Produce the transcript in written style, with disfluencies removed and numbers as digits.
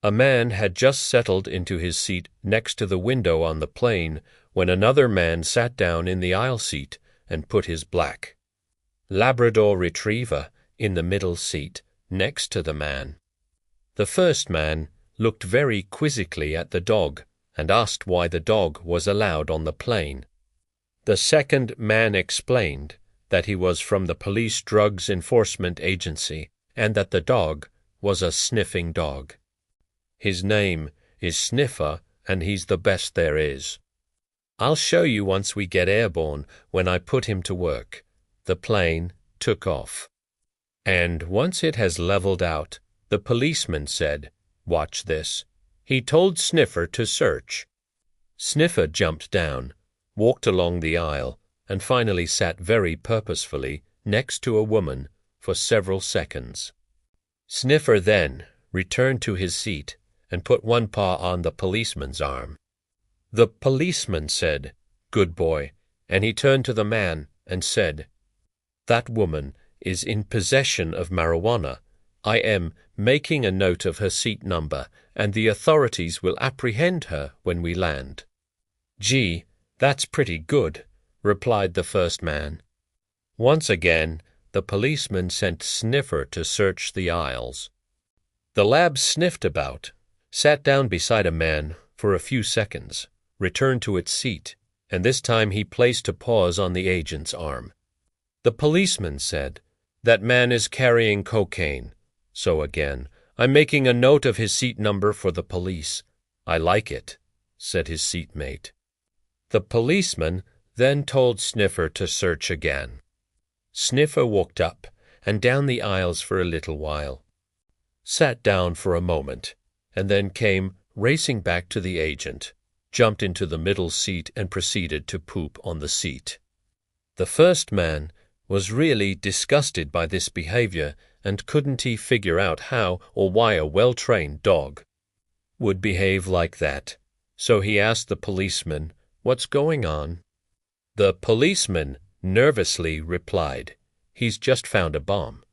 A man had just settled into his seat next to the window on the plane when another man sat down in the aisle seat and put his black Labrador retriever in the middle seat next to the man. The first man looked very quizzically at the dog and asked why the dog was allowed on the plane. The second man explained that he was from the Police Drugs Enforcement Agency and that the dog was a sniffing dog. His name is Sniffer, and he's the best there is. I'll show you once we get airborne when I put him to work. The plane took off. And once it has leveled out, the policeman said, "Watch this." He told Sniffer to search. Sniffer jumped down, walked along the aisle, and finally sat very purposefully next to a woman for several seconds. Sniffer then returned to his seat and put one paw on the policeman's arm. The policeman said, "Good boy," and he turned to the man and said, "That woman is in possession of marijuana. I am making a note of her seat number, and the authorities will apprehend her when we land." "Gee, that's pretty good," replied the first man. Once again, the policeman sent Sniffer to search the aisles. The lab sniffed about, sat down beside a man for a few seconds, returned to its seat, and this time he placed a paws on the agent's arm. The policeman said, "That man is carrying cocaine." So again, "I'm making a note of his seat number for the police." "I like it," said his seatmate. The policeman then told Sniffer to search again. Sniffer walked up and down the aisles for a little while, sat down for a moment, and then came racing back to the agent, jumped into the middle seat and proceeded to poop on the seat. The first man was really disgusted by this behavior, and couldn't he figure out how or why a well-trained dog would behave like that. So he asked the policeman, "What's going on?" The policeman nervously replied, "He's just found a bomb."